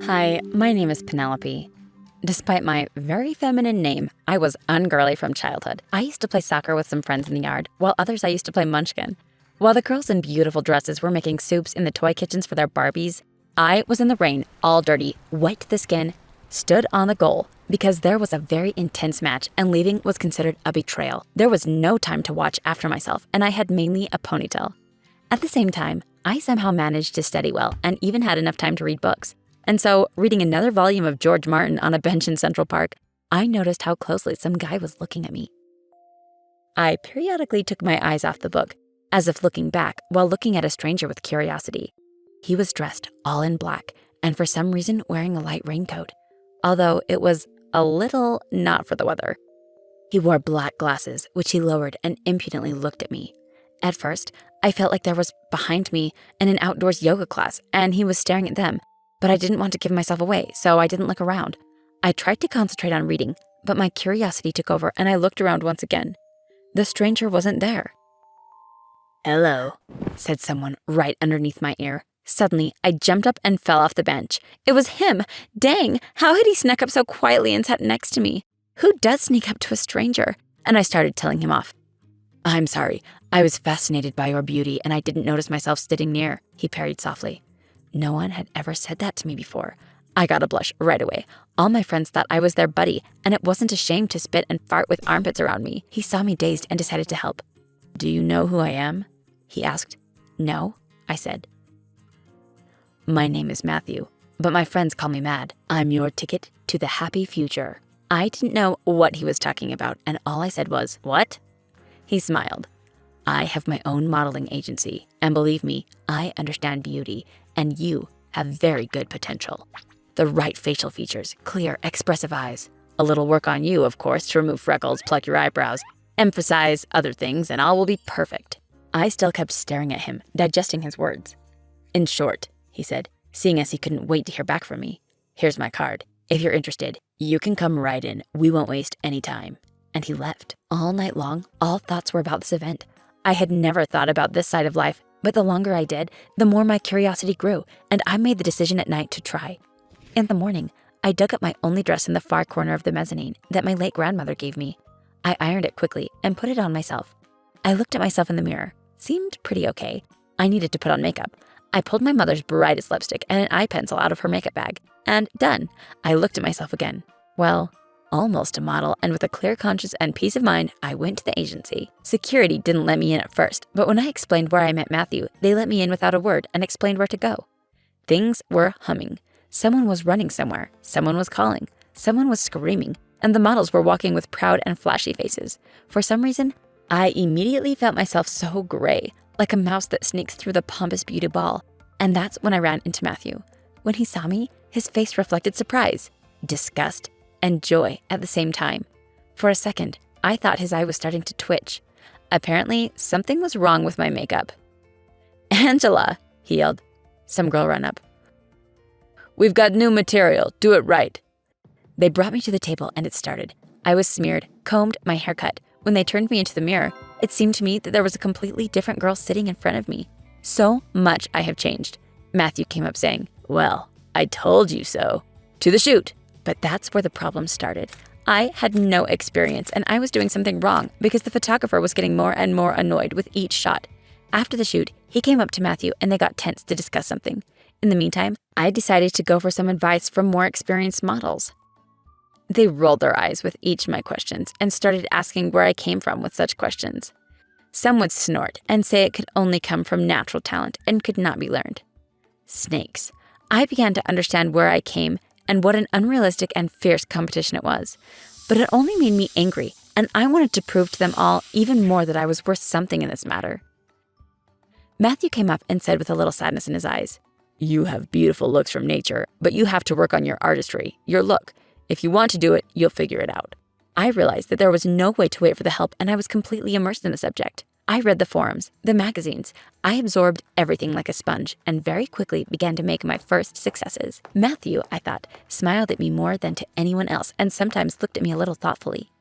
Hi, my name is Penelope. Despite my very feminine name, I was ungirly from childhood. I used to play soccer with some friends in the yard, while others I used to play Munchkin. While the girls in beautiful dresses were making soups in the toy kitchens for their barbies, I was in the rain, all dirty, wet to the skin, stood on the goal because there was a very intense match and leaving was considered a betrayal. There was no time to watch after myself, and I had mainly a ponytail. At the same time, I somehow managed to study well and even had enough time to read books. And so, reading another volume of George Martin on a bench in Central Park, I noticed how closely some guy was looking at me. I periodically took my eyes off the book, as if looking back while looking at a stranger with curiosity. He was dressed all in black and for some reason wearing a light raincoat, although it was a little not for the weather. He wore black glasses, which he lowered and impudently looked at me. At first, I felt like there was behind me in an outdoors yoga class and he was staring at them, but I didn't want to give myself away, so I didn't look around. I tried to concentrate on reading, but my curiosity took over and I looked around once again. The stranger wasn't there. "Hello," said someone right underneath my ear. Suddenly, I jumped up and fell off the bench. It was him! Dang, how had he snuck up so quietly and sat next to me? Who does sneak up to a stranger? And I started telling him off. "I'm sorry, I was fascinated by your beauty and I didn't notice myself sitting near," he parried softly. No one had ever said that to me before. I got a blush right away. All my friends thought I was their buddy, and it wasn't a shame to spit and fart with armpits around me. He saw me dazed and decided to help. "Do you know who I am?" he asked. "No," I said. "My name is Matthew, but my friends call me Mad. I'm your ticket to the happy future." I didn't know what he was talking about, and all I said was, "What?" He smiled. "I have my own modeling agency, and believe me, I understand beauty, and you have very good potential. The right facial features, clear, expressive eyes. A little work on you, of course, to remove freckles, pluck your eyebrows, emphasize other things, and all will be perfect." I still kept staring at him, digesting his words. "In short," he said, seeing as he couldn't wait to hear back from me, "here's my card. If you're interested, you can come right in. We won't waste any time." And he left. All night long, all thoughts were about this event. I had never thought about this side of life, but the longer I did, the more my curiosity grew, and I made the decision at night to try. In the morning, I dug up my only dress in the far corner of the mezzanine that my late grandmother gave me. I ironed it quickly and put it on myself. I looked at myself in the mirror. Seemed pretty okay. I needed to put on makeup. I pulled my mother's brightest lipstick and an eye pencil out of her makeup bag, and done. I looked at myself again. Well, almost a model, and with a clear conscience and peace of mind, I went to the agency. Security didn't let me in at first, but when I explained where I met Matthew, they let me in without a word and explained where to go. Things were humming. Someone was running somewhere, someone was calling, someone was screaming, and the models were walking with proud and flashy faces. For some reason, I immediately felt myself so gray, like a mouse that sneaks through the pompous beauty ball. And that's when I ran into Matthew. When he saw me, his face reflected surprise, disgust, and joy at the same time. For a second, I thought his eye was starting to twitch. Apparently, something was wrong with my makeup. "Angela," he yelled. Some girl ran up. "We've got new material. Do it right." They brought me to the table and it started. I was smeared, combed, my hair cut. When they turned me into the mirror, it seemed to me that there was a completely different girl sitting in front of me. So much I have changed. Matthew came up saying, "Well, I told you so. To the shoot." But that's where the problem started. I had no experience and I was doing something wrong because the photographer was getting more and more annoyed with each shot. After the shoot, he came up to Matthew and they got tense to discuss something. In the meantime, I decided to go for some advice from more experienced models. They rolled their eyes with each of my questions and started asking where I came from with such questions. Some would snort and say it could only come from natural talent and could not be learned. Snakes. I began to understand where I came and what an unrealistic and fierce competition it was. But it only made me angry, and I wanted to prove to them all even more that I was worth something in this matter. Matthew came up and said with a little sadness in his eyes, "You have beautiful looks from nature, but you have to work on your artistry, your look. If you want to do it, you'll figure it out." I realized that there was no way to wait for the help, and I was completely immersed in the subject. I read the forums, the magazines. I absorbed everything like a sponge and very quickly began to make my first successes. Matthew, I thought, smiled at me more than to anyone else and sometimes looked at me a little thoughtfully.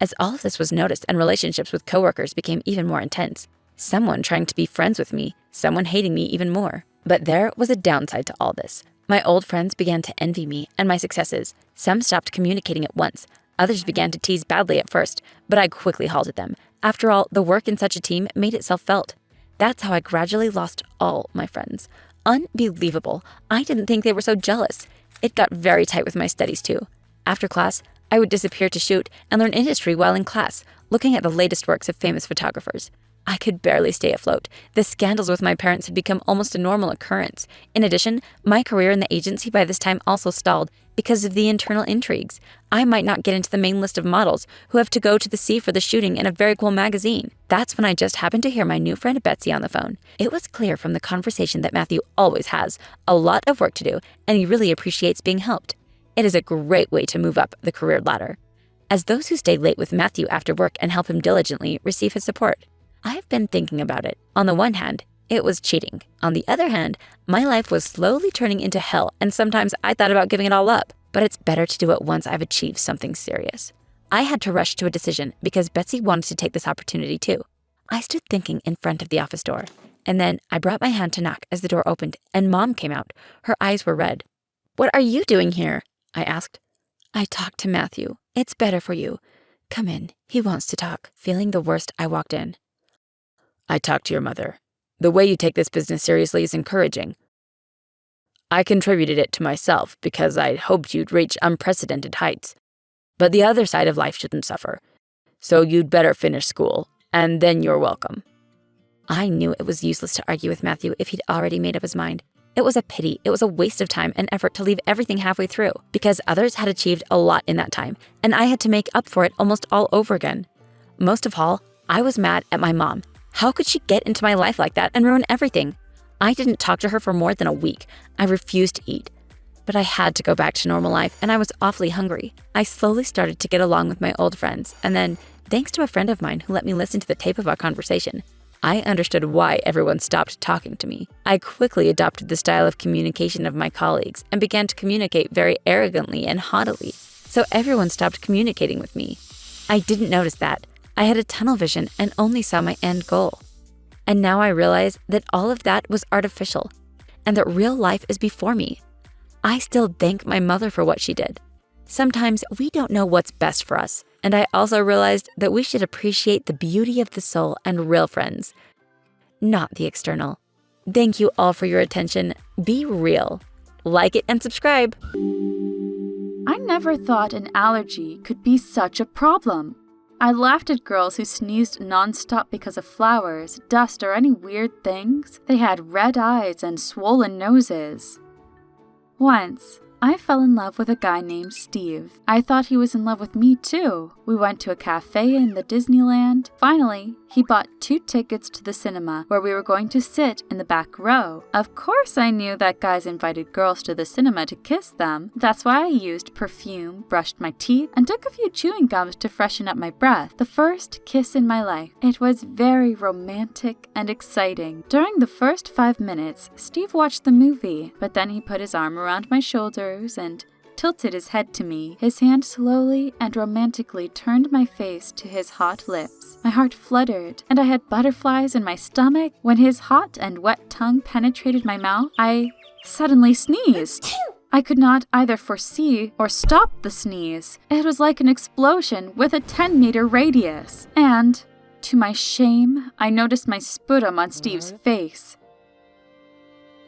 As all of this was noticed and relationships with coworkers became even more intense, someone trying to be friends with me, someone hating me even more. But there was a downside to all this. My old friends began to envy me and my successes. Some stopped communicating at once. Others began to tease badly at first, but I quickly halted them. After all, the work in such a team made itself felt. That's how I gradually lost all my friends. Unbelievable. I didn't think they were so jealous. It got very tight with my studies too. After class, I would disappear to shoot and learn industry while in class, looking at the latest works of famous photographers. I could barely stay afloat. The scandals with my parents had become almost a normal occurrence. In addition, my career in the agency by this time also stalled because of the internal intrigues. I might not get into the main list of models who have to go to the sea for the shooting in a very cool magazine. That's when I just happened to hear my new friend Betsy on the phone. It was clear from the conversation that Matthew always has a lot of work to do, and he really appreciates being helped. It is a great way to move up the career ladder, as those who stay late with Matthew after work and help him diligently receive his support. I have been thinking about it. On the one hand, it was cheating. On the other hand, my life was slowly turning into hell, and sometimes I thought about giving it all up. But it's better to do it once I've achieved something serious. I had to rush to a decision because Betsy wanted to take this opportunity too. I stood thinking in front of the office door, and then I brought my hand to knock as the door opened, and Mom came out. Her eyes were red. "What are you doing here?" I asked. "I talked to Matthew. It's better for you. Come in. He wants to talk." Feeling the worst, I walked in. "I talked to your mother. The way you take this business seriously is encouraging. I contributed it to myself because I hoped you'd reach unprecedented heights. But the other side of life shouldn't suffer. So you'd better finish school, and then you're welcome." I knew it was useless to argue with Matthew if he'd already made up his mind. It was a pity. It was a waste of time and effort to leave everything halfway through, because others had achieved a lot in that time, and I had to make up for it almost all over again. Most of all, I was mad at my mom. How could she get into my life like that and ruin everything? I didn't talk to her for more than a week. I refused to eat. But I had to go back to normal life, and I was awfully hungry. I slowly started to get along with my old friends, and then, thanks to a friend of mine who let me listen to the tape of our conversation, I understood why everyone stopped talking to me. I quickly adopted the style of communication of my colleagues and began to communicate very arrogantly and haughtily, so everyone stopped communicating with me. I didn't notice that. I had a tunnel vision and only saw my end goal. And now I realize that all of that was artificial, and that real life is before me. I still thank my mother for what she did. Sometimes we don't know what's best for us, and I also realized that we should appreciate the beauty of the soul and real friends, not the external. Thank you all for your attention. Be real. Like it and subscribe. I never thought an allergy could be such a problem. I laughed at girls who sneezed nonstop because of flowers, dust, or any weird things. They had red eyes and swollen noses. Once, I fell in love with a guy named Steve. I thought he was in love with me too. We went to a cafe in the Disneyland. Finally, he bought 2 tickets to the cinema where we were going to sit in the back row. Of course I knew that guys invited girls to the cinema to kiss them. That's why I used perfume, brushed my teeth, and took a few chewing gums to freshen up my breath. The first kiss in my life. It was very romantic and exciting. During the first 5 minutes, Steve watched the movie, but then he put his arm around my shoulders and tilted his head to me. His hand slowly and romantically turned my face to his hot lips. My heart fluttered, and I had butterflies in my stomach. When his hot and wet tongue penetrated my mouth, I suddenly sneezed. I could not either foresee or stop the sneeze. It was like an explosion with a 10-meter radius. And, to my shame, I noticed my sputum on Steve's face.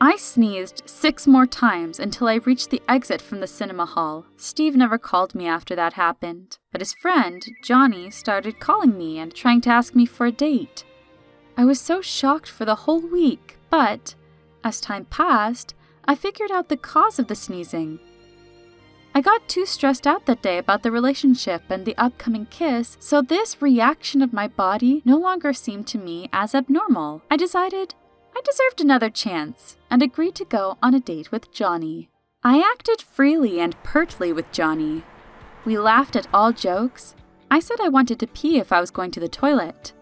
I sneezed 6 more times until I reached the exit from the cinema hall. Steve never called me after that happened, but his friend, Johnny, started calling me and trying to ask me for a date. I was so shocked for the whole week, but as time passed, I figured out the cause of the sneezing. I got too stressed out that day about the relationship and the upcoming kiss, so this reaction of my body no longer seemed to me as abnormal. I decided I deserved another chance and agreed to go on a date with Johnny. I acted freely and pertly with Johnny. We laughed at all jokes. I said I wanted to pee if I was going to the toilet.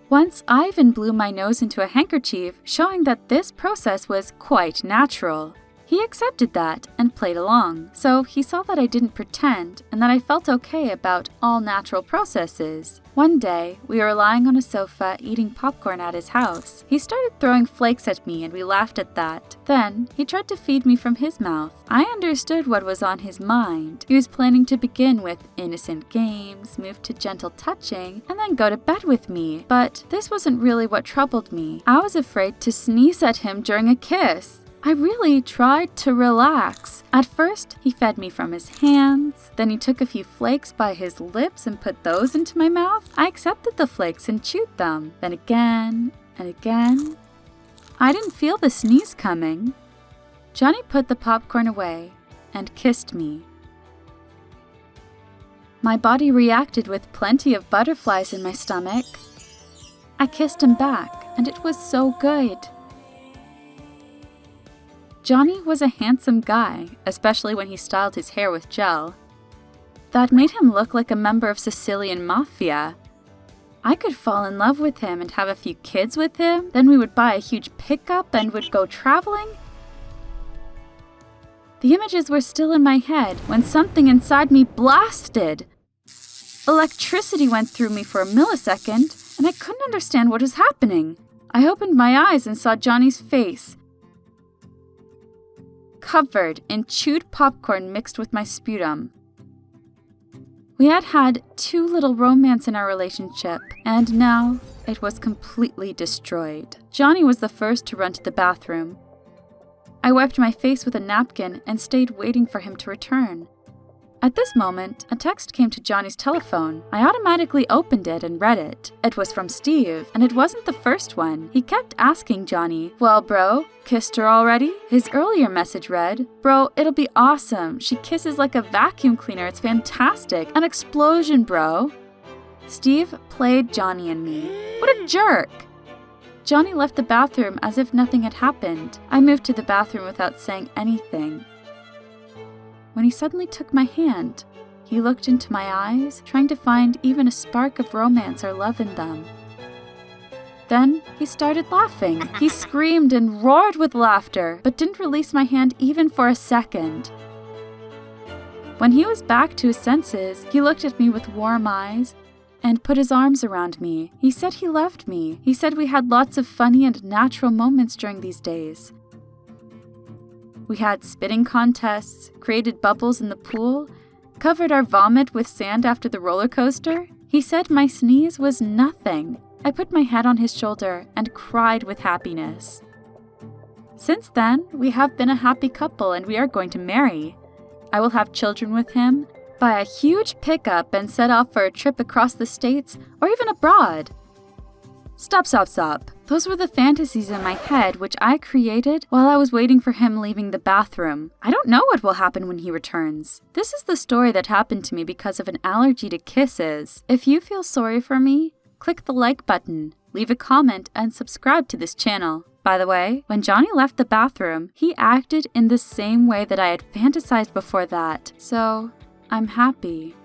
Once I even blew my nose into a handkerchief, showing that this process was quite natural. He accepted that and played along, so he saw that I didn't pretend and that I felt okay about all natural processes. One day, we were lying on a sofa eating popcorn at his house. He started throwing flakes at me and we laughed at that. Then, he tried to feed me from his mouth. I understood what was on his mind. He was planning to begin with innocent games, move to gentle touching, and then go to bed with me. But this wasn't really what troubled me. I was afraid to sneeze at him during a kiss. I really tried to relax. At first, he fed me from his hands. Then he took a few flakes by his lips and put those into my mouth. I accepted the flakes and chewed them. Then again and again. I didn't feel the sneeze coming. Johnny put the popcorn away and kissed me. My body reacted with plenty of butterflies in my stomach. I kissed him back, and it was so good. Johnny was a handsome guy, especially when he styled his hair with gel. That made him look like a member of Sicilian mafia. I could fall in love with him and have a few kids with him, then we would buy a huge pickup and would go traveling. The images were still in my head when something inside me blasted. Electricity went through me for a millisecond, and I couldn't understand what was happening. I opened my eyes and saw Johnny's face, covered in chewed popcorn mixed with my sputum. We had had too little romance in our relationship, and now it was completely destroyed. Johnny was the first to run to the bathroom. I wiped my face with a napkin and stayed waiting for him to return. At this moment, a text came to Johnny's telephone. I automatically opened it and read it. It was from Steve, and it wasn't the first one. He kept asking Johnny, "Well, bro, kissed her already?" His earlier message read, "Bro, it'll be awesome. She kisses like a vacuum cleaner. It's fantastic. An explosion, bro." Steve played Johnny and me. What a jerk! Johnny left the bathroom as if nothing had happened. I moved to the bathroom without saying anything. When he suddenly took my hand, he looked into my eyes, trying to find even a spark of romance or love in them. Then he started laughing. He screamed and roared with laughter, but didn't release my hand even for a second. When he was back to his senses, he looked at me with warm eyes and put his arms around me. He said he loved me. He said we had lots of funny and natural moments during these days. We had spitting contests, created bubbles in the pool, covered our vomit with sand after the roller coaster. He said my sneeze was nothing. I put my head on his shoulder and cried with happiness. Since then, we have been a happy couple and we are going to marry. I will have children with him, buy a huge pickup and set off for a trip across the states or even abroad. Stop. Those were the fantasies in my head which I created while I was waiting for him leaving the bathroom. I don't know what will happen when he returns. This is the story that happened to me because of an allergy to kisses. If you feel sorry for me, click the like button, leave a comment, and subscribe to this channel. By the way, when Johnny left the bathroom, he acted in the same way that I had fantasized before that. So, I'm happy.